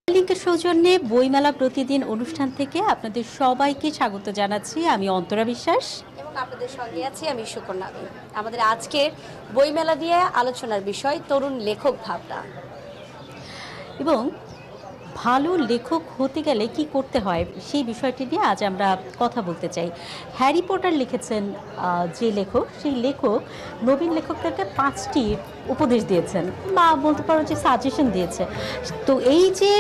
লিঙ্কের সৌজন্যে বইমেলা প্রতিদিন অনুষ্ঠান থেকে আপনাদের সবাইকে স্বাগত জানাচ্ছি। আমি অন্তরা বিশ্বাস এবং আপনাদের সঙ্গে আছি আমি সুকন্যা। আমাদের আজকের বইমেলা দিয়ে আলোচনার বিষয় তরুণ লেখক ভাবনা এবং ভালো লেখক হতে গেলে কি করতে হয় সেই বিষয়টি নিয়ে আজ আমরা কথা বলতে চাই। হ্যারি পটার লিখেছেন যে লেখক, সেই লেখক নবীন লেখকদেরকে 5টি উপদেশ দিয়েছেন বা বলতে পারো যে সাজেশন দিয়েছে। তো এই যে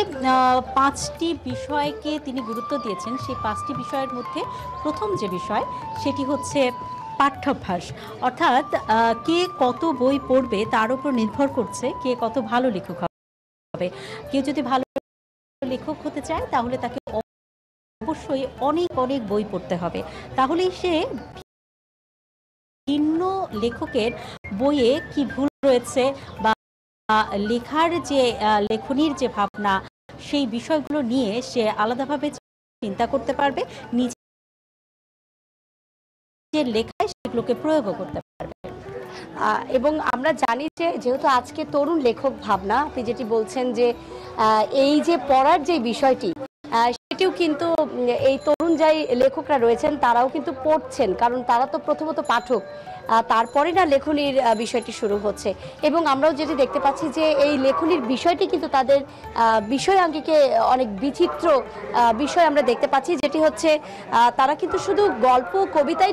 5টি বিষয়কে তিনি গুরুত্ব দিয়েছেন, সেই 5টি বিষয়ের মধ্যে প্রথম যে বিষয় সেটি হচ্ছে পাঠ্যাভ্যাস। অর্থাৎ কে কত বই পড়বে তার উপর নির্ভর করছে কে কত ভালো লেখক হবে। কেউ যদি ভালো লেখক হতে চায় তাহলে তাকে অবশ্যই অনেক অনেক বই পড়তে হবে, তাহলেই সে ভিন্ন লেখকের বইয়ে কি ভুল রয়েছে বা লেখার যে লেখনীর যে ভাবনা সেই বিষয়গুলো নিয়ে সে আলাদাভাবে চিন্তা করতে পারবে, নিজের লেখায় সেগুলোকে প্রয়োগও করতে পারবে। এবং আমরা জানি যে যেহেতু আজকে তরুণ লেখক ভাবনা, আপনি যেটি বলছেন যে এই যে পড়ার যে বিষয়টি সেটিও কিন্তু এই তরুণ যাই লেখকরা রয়েছেন তারাও কিন্তু পড়ছেন, কারণ তারা তো প্রথমত পাঠক, তারপরে না লেখনীর বিষয়টি শুরু হচ্ছে। এবং আমরাও যেটি দেখতে পাচ্ছি যে এই লেখনীর বিষয়টি কিন্তু তাদের বিষয়াঙ্গিকে অনেক বিচিত্র বিষয় আমরা দেখতে পাচ্ছি, যেটি হচ্ছে তারা কিন্তু শুধু গল্প কবিতাই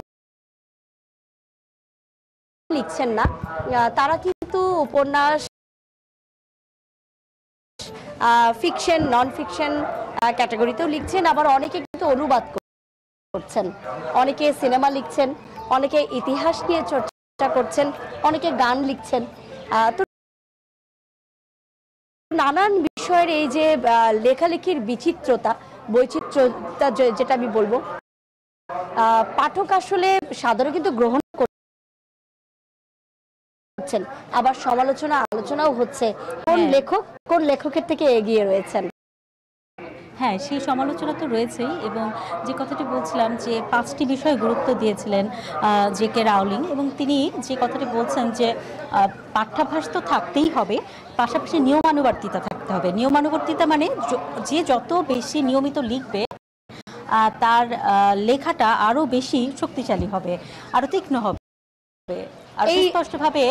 লিখছেন না, তারা কিন্তু উপন্যাস, ফিকশন, নন ফিকশন ক্যাটাগরিতেও লিখছেন। আবার অনেকে কিন্তু অনুবাদ করছেন, অনেকে সিনেমা লিখছেন, অনেকে ইতিহাস নিয়ে চর্চা করছেন, অনেকে গান লিখছেন। তো নানান বিষয়ের এই যে লেখালেখির বিচিত্রতা, বৈচিত্র্যতা যেটা আমি বলবো, পাঠক আসলে সাধারণত কিন্তু গ্রহণ করছেন, আবার সমালোচনা আলোচনাও হচ্ছে কোন লেখক কোন লেখকের থেকে এগিয়ে রয়েছেন। হ্যাঁ, সেই সমালোচনা তো রয়েছেই। এবং যে কথাটি বলছিলাম যে 5টি বিষয়ে গুরুত্ব দিয়েছিলেন জে.কে রাউলিং, এবং তিনি যে কথাটি বলছেন যে পাঠ্যাভ্যাস তো থাকতেই হবে, পাশাপাশি নিয়মানুবর্তিতা থাকতে হবে। নিয়মানুবর্তিতা মানে যে যত বেশি নিয়মিত লিখবে তার লেখাটা আরও বেশি শক্তিশালী হবে, আরও তীক্ষ্ণ হবে, আর স্পষ্টভাবে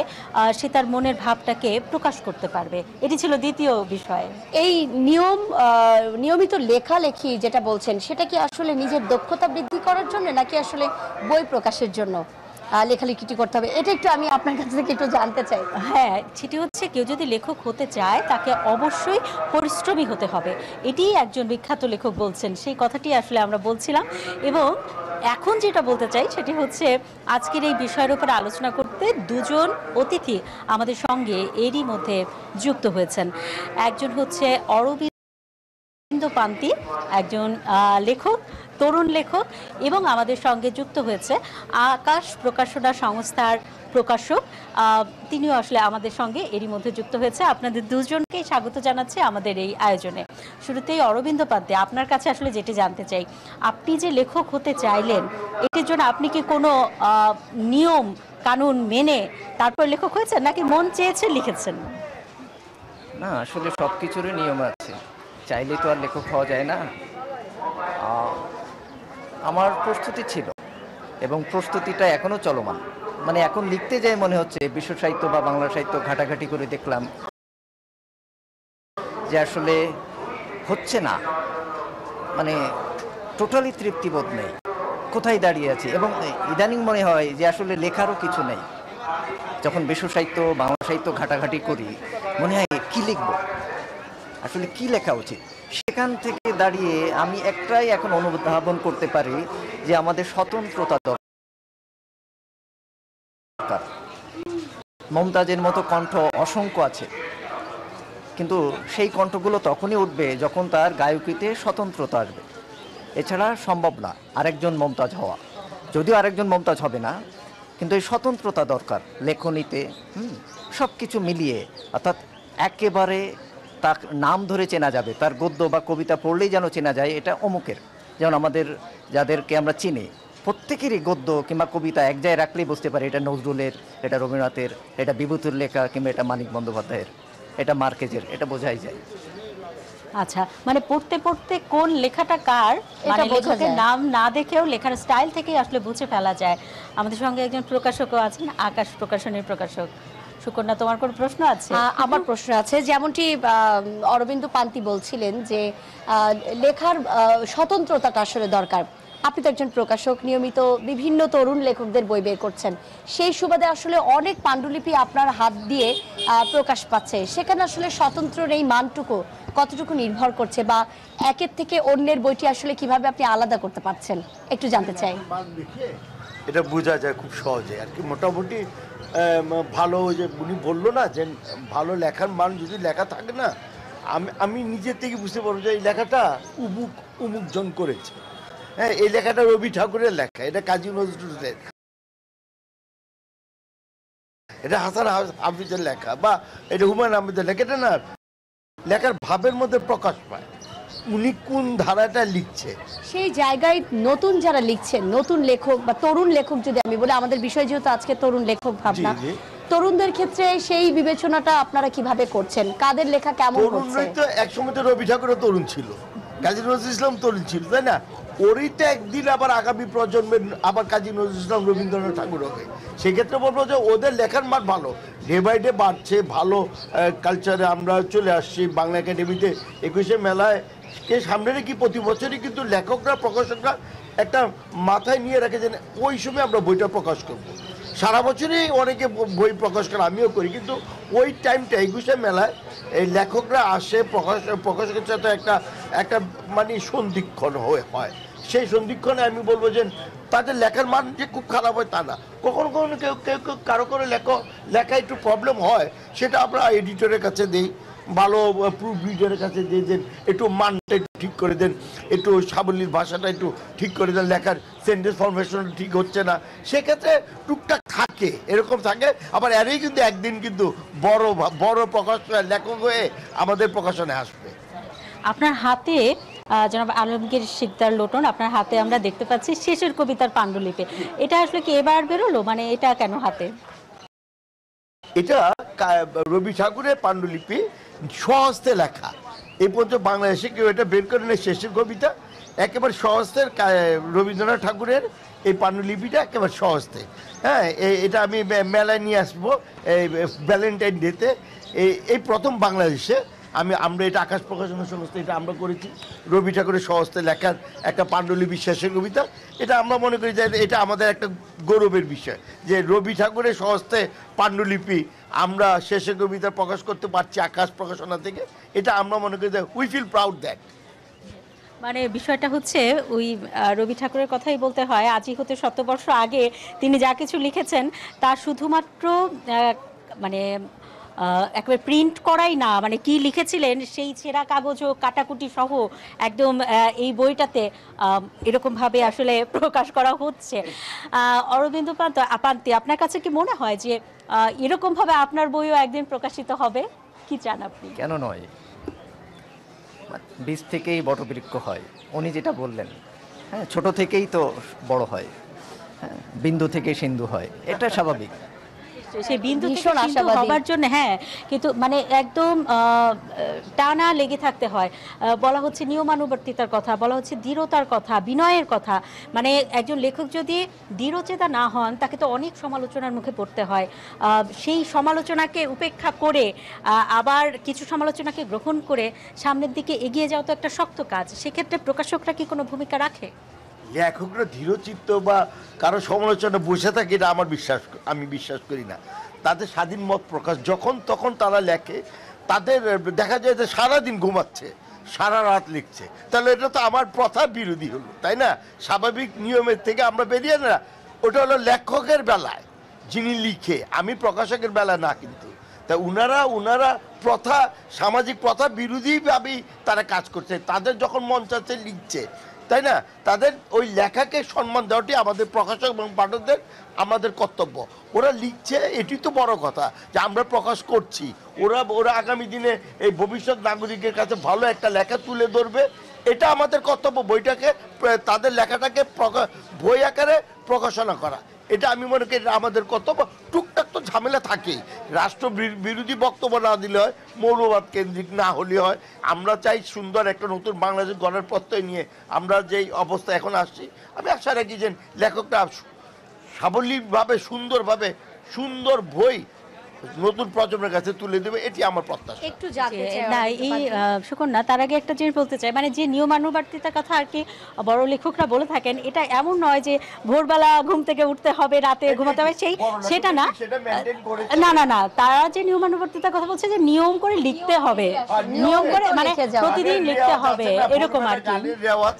সে তার মনের ভাবটাকে প্রকাশ করতে পারবে। এটি ছিল দ্বিতীয় বিষয়। এই নিয়মিত লেখালেখি যেটা বলছেন সেটা কি আসলে নিজের দক্ষতা বৃদ্ধি করার জন্য, নাকি আসলে বই প্রকাশের জন্য লেখালেখিটি করতে হবে? এটা একটু আমি আপনার কাছ থেকে একটু জানতে চাই। হ্যাঁ, সেটি হচ্ছে কেউ যদি লেখক হতে চায় তাকে অবশ্যই পরিশ্রমী হতে হবে, এটি একজন বিখ্যাত লেখক বলছেন, সেই কথাটি আসলে আমরা বলছিলাম। এবং এখন যেটা বলতে চাই সেটি হচ্ছে আজকের এই বিষয়ের উপর আলোচনা করতে দুজন অতিথি আমাদের সঙ্গে এরই মধ্যে যুক্ত হয়েছেন। একজন হচ্ছে অরবিন্দ পান্তি, একজন লেখক, তরুণ লেখক, এবং আমাদের সঙ্গে যুক্ত হয়েছে আকাশ প্রকাশনা সংস্থার প্রকাশক, তিনিও আসলে আমাদের সঙ্গে এরই মধ্যে যুক্ত হয়েছে। আপনাদের দুজনকেই স্বাগত জানাচ্ছি আমাদের এই আয়োজনে। শুরুতেই অরবিন্দ পান্তি, আপনার কাছে আসলে যেটি জানতে চাই, আপনি যে লেখক হতে চাইলেন এটির জন্য আপনি কি কোনো নিয়ম কানুন মেনে তারপর লেখক হয়েছেন, নাকি মন চেয়েছে লিখেছেন? না, আসলে সব কিছুরই নিয়ম আছে, চাইলে তো আর লেখক হওয়া যায় না। আমার প্রস্তুতি ছিল এবং প্রস্তুতিটা এখনও চলমান। মানে এখন লিখতে যাই মনে হচ্ছে বিশ্ব সাহিত্য বা বাংলা সাহিত্য ঘাটাঘাটি করে দেখলাম যে আসলে হচ্ছে না, মানে টোটালি তৃপ্তিবোধ নেই, কোথায় দাঁড়িয়ে আছি। এবং ইদানিং মনে হয় যে আসলে লেখারও কিছু নেই। যখন বিশ্ব সাহিত্য বাংলা সাহিত্য ঘাটাঘাটি করি মনে হয় কী লিখব, আসলে কি লেখা উচিত। সেখান থেকে দাঁড়িয়ে আমি একটাই এখন অনুধাবন করতে পারি যে আমাদের স্বতন্ত্রতা দরকার। মমতাজের মতো কণ্ঠ অসংখ্য আছে, কিন্তু সেই কণ্ঠগুলো তখনই উঠবে যখন তার গায়কিতে স্বতন্ত্রতা আসবে। এছাড়া সম্ভব না আরেকজন মমতাজ হওয়া। যদিও আরেকজন মমতাজ হবে না, কিন্তু এই স্বতন্ত্রতা দরকার লেখনীতে। সব কিছু মিলিয়ে, অর্থাৎ একেবারে তার নাম ধরে চেনা যাবে, তার গদ্য বা কবিতা পড়লেই যেন চেনা যায় এটা অমুকের। যেমন আমাদের যাদেরকে আমরা চিনি প্রত্যেকেরই গদ্য কিংবা কবিতা এক জায়গায় রাখলেই বুঝতে পারি এটা নজরুলের, এটা রবীন্দ্রনাথের, এটা বিভূতির লেখা, কিংবা এটা মানিক বন্দ্যোপাধ্যায়ের। এটা মার্কেজের, এটা বোঝাই যায়। আচ্ছা, মানে পড়তে পড়তে কোন লেখাটা কার মানে বোঝা লেখকের যায়। নাম না দেখেও লেখার স্টাইল থেকেই আসলে বুঝে ফেলা যায়। আমাদের সঙ্গে একজন প্রকাশকও আছেন, আকাশ প্রকাশনের প্রকাশক। সুকন্যা, তোমার কোনো প্রশ্ন আছে? আমার প্রশ্ন আছে, যেমনটি অরবিন্দ পান্তি বলছিলেন যে লেখার স্বতন্ত্রতাটা আসলে দরকার। আপনি তো একজন প্রকাশক, নিয়মিত বিভিন্ন তরুণ লেখকদের বই বের করছেন, সেই সুবাদে আসলে অনেক পাণ্ডুলিপি আপনার হাত দিয়ে প্রকাশ পাচ্ছে, সেখানে আসলে স্বতন্ত্রের এই মানটুকু কতটুকু নির্ভর করছে, বা একের থেকে অন্যের বইটি আসলে কিভাবে আপনি আলাদা করতে পারছেন একটু জানতে চাই। এটা বোঝা যায় খুব সহজে আর কি। মোটামুটি ভালো, ওই যে উনি বললো না যে ভালো লেখার মান যদি লেখা থাকে না, আমি নিজের থেকে বুঝতে পারবো যে এই লেখাটা উমুক জন করেছে। হ্যাঁ, এই লেখাটা রবি ঠাকুরের লেখা, এটা কাজী নজরুলের, এটা হাসান হাফিজের লেখা, বা এটা হুমায়ুন আহমেদের লেখা। এটা না লেখার ভাবের মধ্যে প্রকাশ পায় উনি কোন ধারাটা লিখছে। সেই জায়গায় নতুন যারা লিখছেন, নতুন লেখক বা তরুণ লেখক যদি আমি বলি, আমাদের বিষয় যেহেতু আজকে তরুণ লেখক ভাবনা, জি। তরুণদের ক্ষেত্রে সেই বিবেচনাটা আপনারা কিভাবে করছেন? কাদের লেখা কেমন হচ্ছে? তরুণরাই তো একসময় তো রবি ঠাকুরও তরুণ ছিল, কাজী নজরুল ইসলাম তরুণ ছিল, তাই না? ওরই তো একদিন আবার আগামী প্রজন্মের আবার কাজী নজরুল ইসলাম, রবীন্দ্রনাথ ঠাকুর হবে। সেক্ষেত্রে বলবো যে ওদের লেখার মান ভালো, ডে বাই ডে বাড়ছে, ভালো কালচারে আমরা চলে আসছি। বাংলা একাডেমিতে 21শে মেলায় কে সামনে রেখে প্রতি বছরই কিন্তু লেখকরা, প্রকাশকরা একটা মাথায় নিয়ে রাখে যে ওই সময় আমরা বইটা প্রকাশ করব। সারা বছরই অনেকে বই প্রকাশ করে, আমিও করি, কিন্তু ওই টাইমটা 21শে মেলায় এই লেখকরা আসে, প্রকাশকের সাথে একটা মানে সন্ধিক্ষণ হয়। সেই সন্ধিক্ষণে আমি বলবো যে তাদের লেখার মান যে খুব খারাপ হয় তা না। কখনো কখনো কেউ কারো লেখা একটু প্রবলেম হয়, সেটা আমরা এডিটরের কাছে দিই, ভালো প্রুফ রিডারের কাছে দিয়ে দেন, একটু মানটা একটু ঠিক করে দেন, একটু সাবলীল ভাষাটা একটু ঠিক করে দেন, লেখার সেন্টেন্স ফরমেশন ঠিক হচ্ছে না, সেক্ষেত্রে টুকটাক থাকে, এরকম থাকে। আবার এরই কিন্তু একদিন কিন্তু বড় প্রকাশ লেখক হয়ে আমাদের প্রকাশনে আসবে। আপনার হাতে জনাব আলমগীর শিকদার লোটন, আপনার হাতে আমরা দেখতে পাচ্ছি শেষের কবিতার পাণ্ডুলিপি। এটা আসলে কি এবার বেরোলো, মানে এটা কেন হাতে? এটা রবি ঠাকুরের পাণ্ডুলিপি, স্বহস্তে লেখা। এই পর্যন্ত বাংলাদেশে কেউ এটা বের করে নেই। শেষের কবিতা একেবারে স্বহস্তের, রবীন্দ্রনাথ ঠাকুরের এই পাণ্ডুলিপিটা একেবারে স্বহস্তে। হ্যাঁ, এটা আমি মেলায় নিয়ে আসবো এই ভ্যালেন্টাইন ডেতে। এই প্রথম বাংলাদেশে আমরা এটা আকাশ প্রকাশনা সংস্থা, এটা আমরা করেছি রবি ঠাকুরের স্বহস্তে লেখার একটা পাণ্ডুলিপি, শেষের কবিতা। এটা আমরা মনে করি যে এটা আমাদের একটা গৌরবের বিষয় যে রবি ঠাকুরের স্বহস্তে পাণ্ডুলিপি আমরা শেষের কবিতা প্রকাশ করতে পারছি আকাশ প্রকাশনা থেকে। এটা আমরা মনে করি যে উই ফিল প্রাউড দ্যাট। মানে বিষয়টা হচ্ছে ওই রবি ঠাকুরের কথাই বলতে হয়, আজই হতে 7 বর্ষ আগে তিনি যা কিছু লিখেছেন তা শুধুমাত্র মানে একেবারে প্রিন্ট করাই না, মানে কি লিখেছিলেন সেই ছেঁড়া কাগজ ও কাটাকুটি সহ একদম এই বইটাতে এরকমভাবে আসলে প্রকাশ করা হচ্ছে। অরবিন্দ পান্তি, আপনার কাছে কি মনে হয় যে এরকমভাবে আপনার বইও একদিন প্রকাশিত হবে? কি চান আপনি? কেন নয়, বীজ থেকেই বটবৃক্ষ হয়, উনি যেটা বললেন। হ্যাঁ, ছোট থেকেই তো বড় হয়। হ্যাঁ, বিন্দু থেকে সিন্ধু হয়, এটা স্বাভাবিক। সেই বিন্দু থেকে ভীষণ সিন্ধু আশাবাদী। হবার জন্য, হ্যাঁ, কিন্তু মানে একদম টানা লেগে থাকতে হয়। বলা হচ্ছে নিয়মানুবর্তিতার কথা, বলা হচ্ছে দৃঢ়তার কথা, বিনয়ের কথা। মানে একজন লেখক যদি দৃঢ়চেতা না হন, তাকে তো অনেক সমালোচনার মুখে পড়তে হয়। সেই সমালোচনাকে উপেক্ষা করে আবার কিছু সমালোচনাকে গ্রহণ করে সামনের দিকে এগিয়ে যাওয়া তো একটা শক্ত কাজ। সেক্ষেত্রে প্রকাশকরা কি কোনো ভূমিকা রাখে? লেখকরা ধীরচিত্ত বা কারো সমালোচনা বসে থাকে, এটা আমি বিশ্বাস করি না। তাদের স্বাধীন মত প্রকাশ, যখন তখন তারা লেখে। তাদের দেখা যায় যে সারাদিন ঘুমাচ্ছে, সারা রাত লিখছে, তাহলে এটা তো আমার প্রথা বিরোধী হলো, তাই না? স্বাভাবিক নিয়মের থেকে আমরা বেরিয়ে না। ওটা হলো লেখকের বেলায় যিনি লিখে, আমি প্রকাশকের বেলায় না। কিন্তু তা উনারা প্রথা, সামাজিক প্রথা বিরোধীভাবেই তারা কাজ করছে। তাদের যখন মন চাচ্ছে লিখছে, তাই না? তাদের ওই লেখাকে সম্মান দেওয়াটি আমাদের প্রকাশক এবং পাঠকদের আমাদের কর্তব্য। ওরা লিখছে, এটি তো বড় কথা যে আমরা প্রকাশ করছি। ওরা আগামী দিনে এই ভবিষ্যৎ নাগরিকের কাছে ভালো একটা লেখা তুলে ধরবে, এটা আমাদের কর্তব্য। বইটাকে, তাদের লেখাটাকে বই আকারে প্রকাশনা করা, এটা আমি মনে করি এটা আমাদের কর্তব্য। টুকটাক তো ঝামেলা থাকেই, রাষ্ট্র বিরোধী বক্তব্য না দিলে হয়, মৌলবাদ কেন্দ্রিক না হলে হয়। আমরা চাই সুন্দর একটা নতুন বাংলাদেশ গড়ার প্রত্যয় নিয়ে আমরা যেই অবস্থা এখন আসছি, আমি আশা রাখি যে লেখকরা সাবলীলভাবে সুন্দরভাবে সুন্দর বই নতুন প্রজন্মের কাছে তুলে দেবে, এটি আমার প্রত্যাশা। একটু জানতে চাই না এই সুকন্যা, তার আগে একটা জিনিস বলতে চাই, মানে যে নিয়মানুবর্তিতার কথা আর কি বড় লেখকরা বলে থাকেন, এটা এমন নয় যে ভোরবেলা ঘুম থেকে উঠতে হবে, রাতে ঘুমাতে হবে, সেটা না। না না না, তারা যে নিয়মানুবর্তিতার কথা বলছে যে নিয়ম করে লিখতে হবে, নিয়ম করে মানে প্রতিদিন লিখতে হবে, এরকম আর কি। রেওয়াজ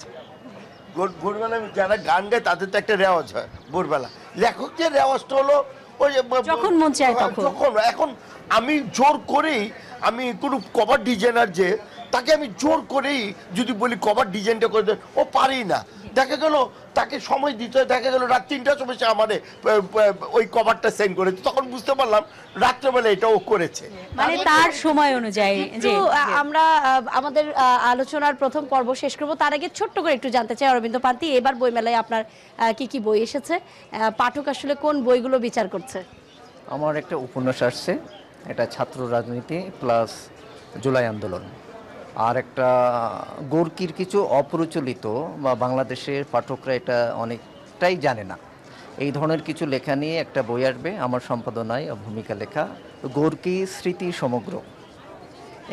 ভোরবেলা যারা গান গায় তাদের তো একটা রেওয়াজ হয় ভোরবেলা। লেখকদের রেওয়াজটা হলো ওই যখন মন চায় তখন। এখন আমি জোর করেই, আমি কোনো কভার ডিজাইনার যে তাকে আমি জোর করেই যদি বলি কভার ডিজাইনটা করে দেন, ও পারেই না। দেখা গেল তাকে সময় দিতে হয়, দেখা গেল রাত 3টার সময় সে আমাদের ওই কভারটা সেন্ড করেছে, তখন বুঝতে পারলাম রাত্রেবেলা এটা ও করেছে, মানে তার সময় অনুযায়ী। যে আমরা আমাদের আলোচনার প্রথম পর্ব শেষ করব, তার আগে ছোট্ট করে একটু জানতে চাই অরবিন্দ পান্তি, এবার বইমেলায় আপনার কি কি বই এসেছে, পাঠক আসলে কোন বইগুলো বিচার করছে? আমার একটা উপন্যাস আসছে, এটা ছাত্র রাজনীতি প্লাস জুলাই আন্দোলন, আর একটা গোর্কির কিছু অপ্রচলিত বা বাংলাদেশের পাঠকরা এটা অনেকটাই জানে না, এই ধরনের কিছু লেখা নিয়ে একটা বই আসবে আমার সম্পাদনায় ভূমিকা লেখা, গোর্কি স্মৃতি সমগ্র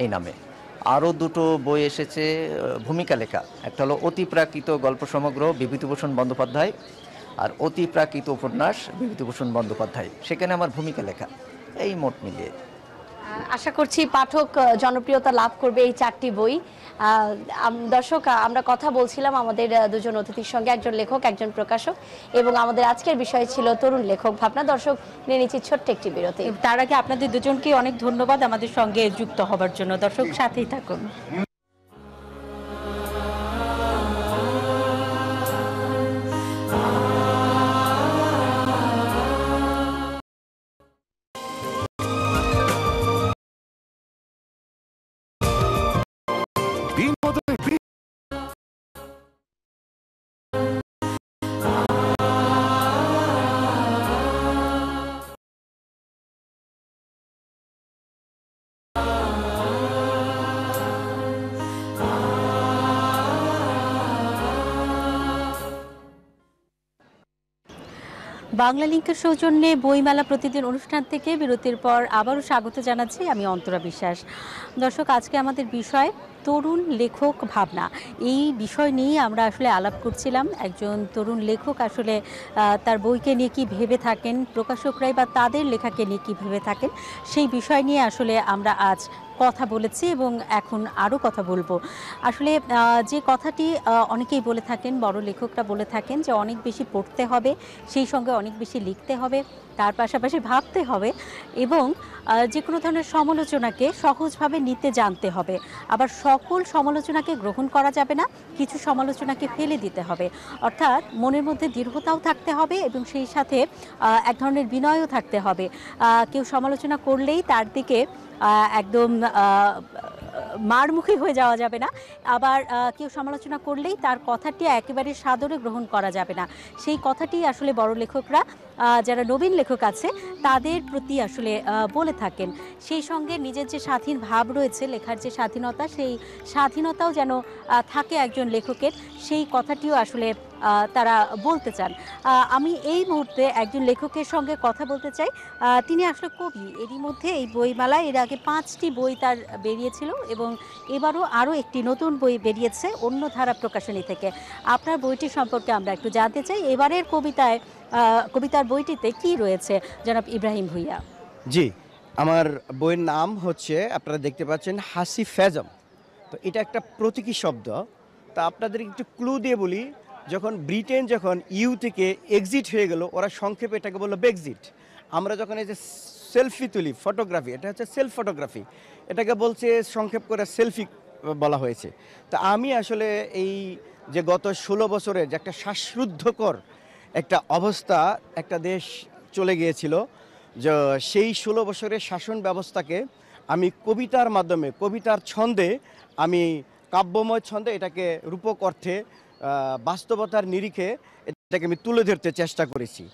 এই নামে। আরও দুটো বই এসেছে ভূমিকা লেখা, একটা হলো অতিপ্রাকৃত গল্প সমগ্র বিভূতিভূষণ বন্দ্যোপাধ্যায়, আর অতিপ্রাকৃত উপন্যাস বিভূতিভূষণ বন্দ্যোপাধ্যায়, সেখানে আমার ভূমিকা লেখা। এই মোট মিলিয়ে আশা করছি পাঠক জনপ্রিয়তা লাভ করবে এই 4টি বই। দর্শক, আমরা কথা বলছিলাম আমাদের দুজন অতিথির সঙ্গে, একজন লেখক, একজন প্রকাশক, এবং আমাদের আজকের বিষয় ছিল তরুণ লেখক ভাবনা। দর্শক, নিয়ে নিচ্ছি ছোট্ট একটি বিরতি। তার আগে আপনাদের দুজনকে অনেক ধন্যবাদ আমাদের সঙ্গে যুক্ত হবার জন্য। দর্শক, সাথেই থাকুন। বাংলা লিংকের সৌজন্যে বইমেলা প্রতিদিন অনুষ্ঠান থেকে বিরতির পর আবারও স্বাগত জানাচ্ছি আমি অন্তরা বিশ্বাস। দর্শক, আজকে আমাদের বিষয় তরুণ লেখক ভাবনা। এই বিষয় নিয়ে আমরা আসলে আলাপ করছিলাম। একজন তরুণ লেখক আসলে তার বইকে নিয়ে কী ভেবে থাকেন, প্রকাশকরাই বা তাদের লেখাকে নিয়ে কী ভেবে থাকেন, সেই বিষয় নিয়ে আসলে আমরা আজ কথা বলেছি এবং এখন আরও কথা বলবো। আসলে যে কথাটি অনেকেই বলে থাকেন, বড় লেখকরা বলে থাকেন যে অনেক বেশি পড়তে হবে, সেই সঙ্গে অনেক বেশি লিখতে হবে, তার পাশাপাশি ভাবতে হবে এবং যে কোনো ধরনের সমালোচনাকে সহজভাবে নিতে জানতে হবে। আবার সকল সমালোচনাকে গ্রহণ করা যাবে না, কিছু সমালোচনাকে ফেলে দিতে হবে। অর্থাৎ মনের মধ্যে দৃঢ়তাও থাকতে হবে এবং সেই সাথে এক ধরনের বিনয়ও থাকতে হবে। কেউ সমালোচনা করলেই তার দিকে একদম মারমুখী হয়ে যাওয়া যাবে না, আবার কেউ সমালোচনা করলেই তার কথাটি একেবারে সাদরে গ্রহণ করা যাবে না। সেই কথাটি আসলে বড় লেখকরা, যারা নবীন লেখক আছে, তাদের প্রতি আসলে বলে থাকেন। সেই সঙ্গে নিজের যে স্বাধীন ভাব রয়েছে, লেখার যে স্বাধীনতা, সেই স্বাধীনতাও যেন থাকে একজন লেখকের, সেই কথাটিও আসলে তারা বলতে চান। আমি এই মুহূর্তে একজন লেখকের সঙ্গে কথা বলতে চাই। তিনি আসলে কবি। এরই মধ্যে এই বইমেলায় এর আগে 5টি বই তার বেরিয়েছিল এবং এবারও আরও একটি নতুন বই বেরিয়েছে অন্য ধারা প্রকাশনী থেকে। আপনার বইটি সম্পর্কে আমরা একটু জানতে চাই। এবারের কবিতার বইটিতে কি রয়েছে জনাব ইব্রাহিম ভুইয়া? জি, আমার বইয়ের নাম হচ্ছে, আপনারা দেখতে পাচ্ছেন, হাসি ফেজম। তো এটা একটা প্রতীকী শব্দ। তা আপনাদের একটু ক্লু দিয়ে বলি, যখন ব্রিটেন যখন ইউ থেকে এক্সিট হয়ে গেল, ওরা সংক্ষেপে এটাকে বললো ব্রেক্সিট। আমরা যখন এই যে সেলফি তুলি, ফটোগ্রাফি, এটা হচ্ছে সেলফ ফটোগ্রাফি, এটাকে বলছে সংক্ষেপ করে সেলফি বলা হয়েছে। তা আমি আসলে এই যে গত 16 বছরের যে একটা শ্বাসরুদ্ধকর একটা অবস্থা, একটা দেশ চলে গিয়েছিল, যে সেই 16 বছরের শাসন ব্যবস্থাকে আমি কবিতার মাধ্যমে, কবিতার ছন্দে, আমি কাব্যময় ছন্দে এটাকে রূপক অর্থে বাস্তবতার নিরিখে এটাকে আমি তুলে ধরতে চেষ্টা করেছি।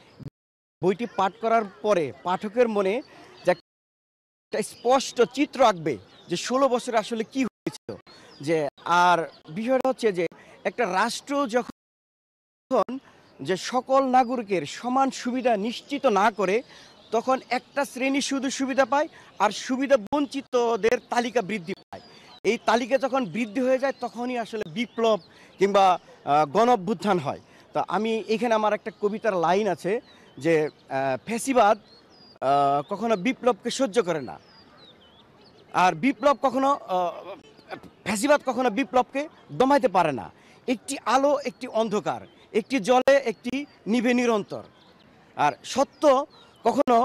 বইটি পাঠ করার পরে পাঠকের মনে যে একটা স্পষ্ট চিত্র আঁকবে যে 16 বছরে আসলে কি হয়েছিল। যে আর বিষয়টা হচ্ছে যে একটা রাষ্ট্র যখন যে সকল নাগরিকের সমান সুবিধা নিশ্চিত না করে, তখন একটা শ্রেণী শুধু সুবিধা পায় আর সুবিধা বঞ্চিতদের তালিকা বৃদ্ধি পায়। এই তালিকা যখন বৃদ্ধি হয়ে যায় তখনই আসলে বিপ্লব কিংবা গণঅভ্যুত্থান হয়। তো আমি এখানে আমার একটা কবিতার লাইন আছে যে ফ্যাসিবাদ কখনো বিপ্লবকে সহ্য করে না, আর বিপ্লব কখনো ফ্যাসিবাদ কখনো বিপ্লবকে দমাইতে পারে না। একটি আলো একটি অন্ধকার, একটি জলে একটি নিভে নিরন্তর। আর সত্য কখনো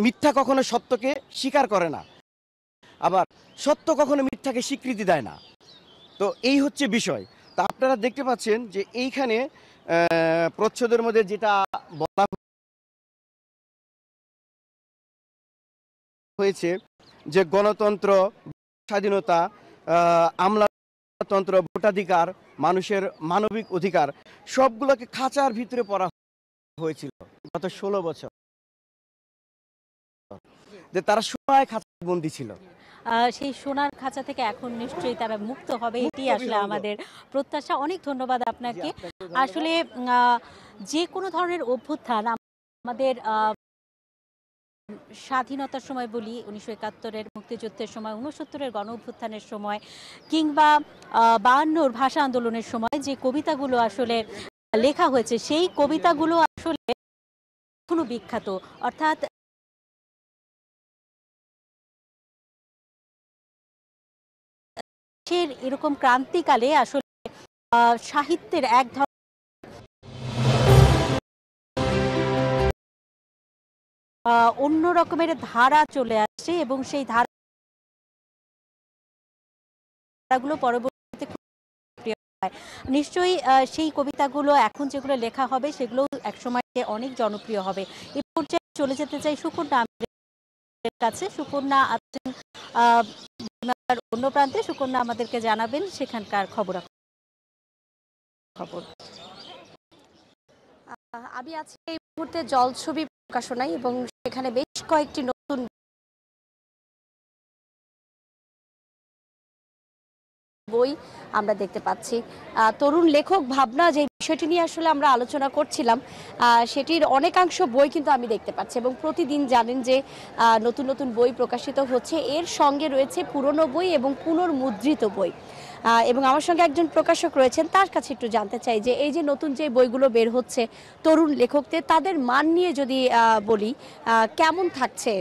মিথ্যা কখনো সত্যকে স্বীকার করে না, আবার সত্য কখনো মিথ্যাকে স্বীকৃতি দেয় না। তো এই হচ্ছে বিষয়। তা আপনারা দেখতে পাচ্ছেন যে এইখানে প্রচ্ছদের মধ্যে যেটা বলা হয়েছে যে গণতন্ত্র, স্বাধীনতা, আমলাতন্ত্র, ভোটাধিকার, মানুষের মানবিক অধিকার সবগুলোকে খাঁচার ভিতরে পড়া হয়েছিল গত 16 বছর, যে তারা সময় খাঁচায় বন্দী ছিল। সেই সোনার খাঁচা থেকে এখন নিশ্চয়ই তারা মুক্ত হবে, এটি আসলে আমাদের প্রত্যাশা। অনেক ধন্যবাদ আপনাকে। আসলে যে কোনো ধরনের অভ্যুত্থান আমাদের স্বাধীনতার সময় বলি, 1971-এর মুক্তিযুদ্ধের সময়, 69-এর গণ অভ্যুত্থানের সময়, কিংবা 52-র ভাষা আন্দোলনের সময় যে কবিতাগুলো আসলে লেখা হয়েছে, সেই কবিতাগুলো আসলে এখনো বিখ্যাত। অর্থাৎ এরকম ক্রান্তিকালে আসলে সাহিত্যের এক অন্য রকমের ধারা চলে আসে এবং সেই ধারাগুলো পরবর্তীতে খুব প্রিয় হয়। নিশ্চয়ই সেই কবিতাগুলো এখন যেগুলো লেখা হবে সেগুলো একসময় অনেক জনপ্রিয় হবে। এই পর্যায়ে চলে যেতে চাই সুকন্যা আমাদের কাছে। সুকন্যা আছেন অন্য প্রান্তে। সুকন্যা আমাদেরকে জানাবেন সেখানকার খবর। আমি আছি এই মুহূর্তে জলছবি প্রকাশনায় এবং সেখানে বেশ কয়েকটি নতুন বই আমরা দেখতে পাচ্ছি। তরুণ লেখক ভাবনা যে বিষয়টি নিয়ে আসলে আমরা আলোচনা করছিলাম, সেটির অনেকাংশ বই কিন্তু আমি দেখতে পাচ্ছি এবং প্রতিদিন জানেন যে নতুন নতুন বই প্রকাশিত হচ্ছে। এর সঙ্গে রয়েছে পুরনো বই এবং পুনর্মুদ্রিত বই। এবং আমার সঙ্গে একজন প্রকাশক রয়েছেন, তার কাছে একটু জানতে চাই যে এই যে নতুন যে বইগুলো বের হচ্ছে তরুণ লেখকদের, তাদের মান নিয়ে যদি বলি কেমন থাকছে,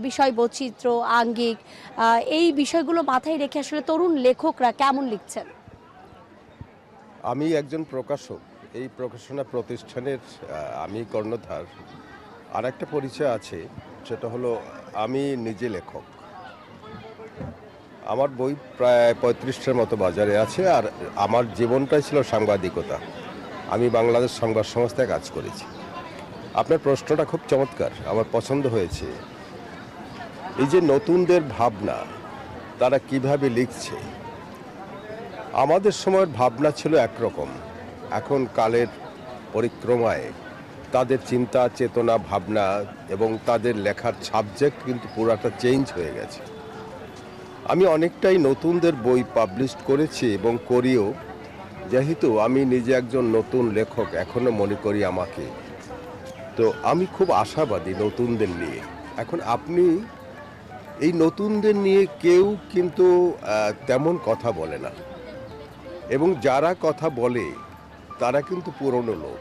বিষয় বৈচিত্র্য, আঙ্গিক, এই বিষয়গুলো মাথায় রেখে আসলে তরুণ লেখকরা কেমন লিখছেন? আমি একজন প্রকাশক, এই প্রকাশনা প্রতিষ্ঠানের আমি কর্ণধার। আর একটা পরিচয় আছে, সেটা হলো আমি নিজে লেখক। আমার বই প্রায় 35টার মতো বাজারে আছে। আর আমার জীবনটাই ছিল সাংবাদিকতা। আমি বাংলাদেশ সংবাদ সংস্থায় কাজ করেছি। আপনার প্রশ্নটা খুব চমৎকার, আমার পছন্দ হয়েছে। এই যে নতুনদের ভাবনা, তারা কিভাবে লিখছে। আমাদের সময়ের ভাবনা ছিল একরকম, এখন কালের পরিক্রমায় তাদের চিন্তা চেতনা ভাবনা এবং তাদের লেখার সাবজেক্ট কিন্তু পুরাটা চেঞ্জ হয়ে গেছে। আমি অনেকটাই নতুনদের বই পাবলিশ করেছি এবং করিও, যেহেতু আমি নিজে একজন নতুন লেখক এখনো মনে করি আমাকে। তো আমি খুব আশাবাদী নতুনদের নিয়ে। এখন আপনি এই নতুনদের নিয়ে কেউ কিন্তু তেমন কথা বলে না, এবং যারা কথা বলে তারা কিন্তু পুরনো লোক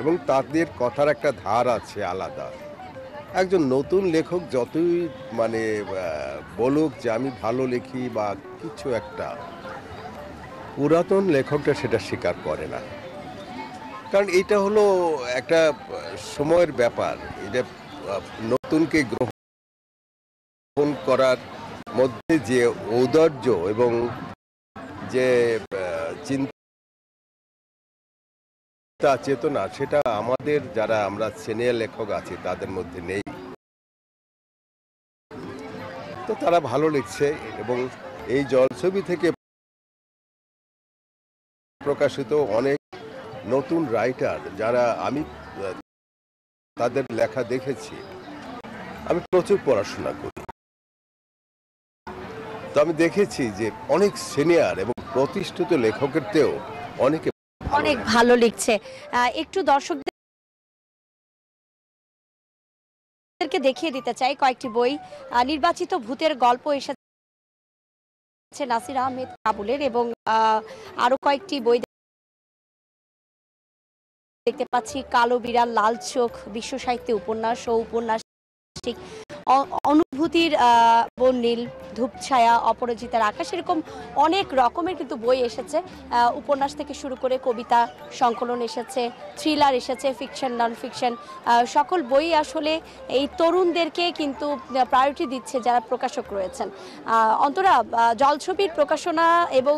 এবং তাদের কথার একটা ধার আছে আলাদা। একজন নতুন লেখক যতই বলুক যে আমি ভালো লিখি বা কিছু একটা, পুরাতন লেখকটা সেটা স্বীকার করে না। কারণ এটা হলো একটা সময়ের ব্যাপার। এটা নতুনকে গ্রহণ করার মধ্যে যে ঔদার্য এবং যে চিন্তা চেতনা, সেটা আমাদের যারা আমরা সিনিয়র লেখক আছি তাদের মধ্যে নেই। তো তারা ভালো লিখছে এবং এই জলছবি থেকে প্রকাশিত অনেক নতুন রাইটার, যারা আমি তাদের লেখা দেখেছি। আমি প্রচুর পড়াশোনা করি, তো আমি দেখেছি যে অনেক সিনিয়র এবং প্রতিষ্ঠিত লেখকের চেয়েও অনেকে অনেক ভালো লিখছে। একটু দর্শকদেরকে দেখিয়ে দিতে চাই কয়েকটি বই। নির্বাচিত ভূতের গল্প এসেছে নাসির আহমেদ কাবুলের, এবং আরো কয়েকটি বই দেখতে পাচ্ছি। কালো বিড়াল, লাল চোখ, বিশ্ব সাহিত্যে উপন্যাস ও উপন্যাসিক, অনুভূতির বর্ণিল, ধূপছায়া, অপরাজিতার আকাশ, এরকম অনেক রকমের কিন্তু বই এসেছে। উপন্যাস থেকে শুরু করে কবিতা সংকলন এসেছে, থ্রিলার এসেছে, ফিকশন, নন ফিকশন, সকল বই আসলে এই তরুণদেরকে কিন্তু প্রায়োরিটি দিচ্ছে যারা প্রকাশক রয়েছেন। অন্তরা, জলছবির প্রকাশনা এবং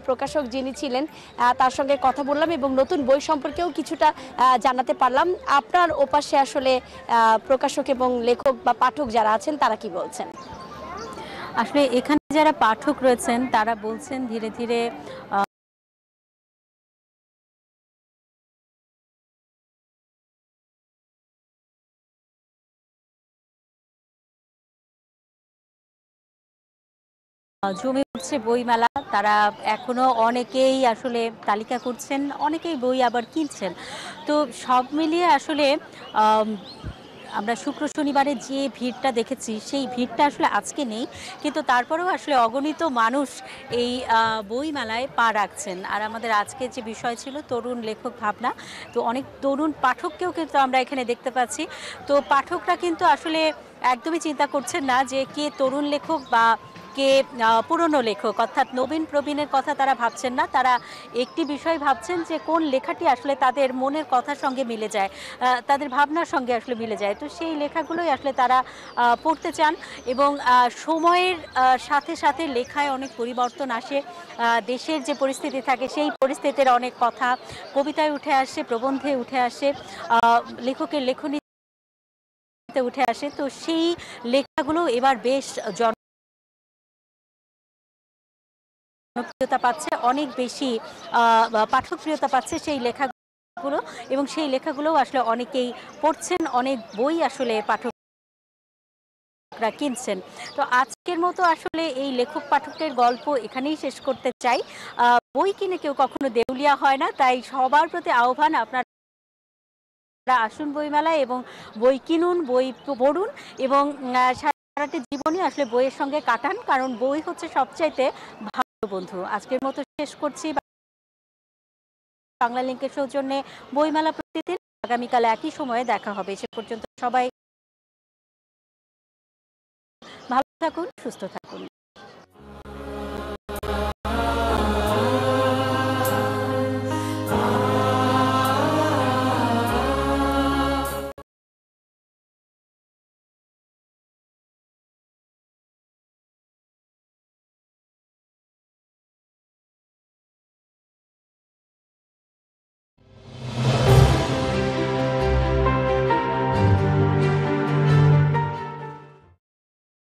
প্রকাশক যিনি ছিলেন তার সঙ্গে কথা বললাম এবং নতুন বই সম্পর্কেও কিছুটা জানাতে পারলাম। আপনার ওপাশে আসলে প্রকাশক এবং লেখক বা পাঠক যারা আছেন তারা কি বলছেন? আসলে এখানে যারা পাঠক রয়েছেন তারা বলছেন ধীরে ধীরে জমে উঠছে বইমেলা। তারা এখনো অনেকেই আসলে তালিকা করছেন, অনেকেই বই আবার কিনছেন। তো সব মিলিয়ে আসলে আমরা শুক্র শনিবারে যে ভিড়টা দেখেছি সেই ভিড়টা আসলে আজকে নেই, কিন্তু তারপরেও আসলে অগণিত মানুষ এই বইমেলায় পা রাখছেন। আর আমাদের আজকে যে বিষয় ছিল তরুণ লেখক ভাবনা, তো অনেক তরুণ পাঠককেও কিন্তু আমরা এখানে দেখতে পাচ্ছি। তো পাঠকরা কিন্তু আসলে একদমই চিন্তা করছেন না যে কে তরুণ লেখক বা কে পুরনো লেখক, অর্থাৎ নবীন প্রবীণের কথা তারা ভাবছেন না। তারা একটি বিষয় ভাবছেন যে কোন লেখাটি আসলে তাদের মনের কথার সঙ্গে মিলে যায়, তাদের ভাবনার সঙ্গে আসলে মিলে যায়। তো সেই লেখাগুলোই আসলে তারা পড়তে চান এবং সময়ের সাথে সাথে লেখায় অনেক পরিবর্তন আসে। দেশের যে পরিস্থিতি থাকে সেই পরিস্থিতির অনেক কথা কবিতায় উঠে আসে, প্রবন্ধে উঠে আসে, লেখকের লেখনীতে উঠে আসে। তো সেই লেখাগুলো এবার বেশ জনপ্রিয়তা পাচ্ছে, অনেক বেশি পাঠকপ্রিয়তা পাচ্ছে সেই লেখাগুলো, এবং সেই লেখাগুলো আসলে অনেকেই পড়ছেন, অনেক বই আসলে পাঠকরা কিনছেন। তো আজকের মতো আসলে এই লেখক পাঠকের গল্প এখানেই শেষ করতে চাই। বই কিনে কেউ কখনো দেউলিয়া হয় না, তাই সবার প্রতি আহ্বান আপনারা আসুন বইমেলায় এবং বই কিনুন, বই পড়ুন এবং সারাটা জীবনই আসলে বইয়ের সঙ্গে কাটান, কারণ বই হচ্ছে সবচাইতে ভালো বন্ধু। আজকের মতো শেষ করছি। বাংলা লিংকের সৌজন্যে বইমেলা প্রতিদিন। আগামীকাল একই সময়ে দেখা হবে। সে পর্যন্ত সবাই ভালো থাকুন, সুস্থ থাকুন।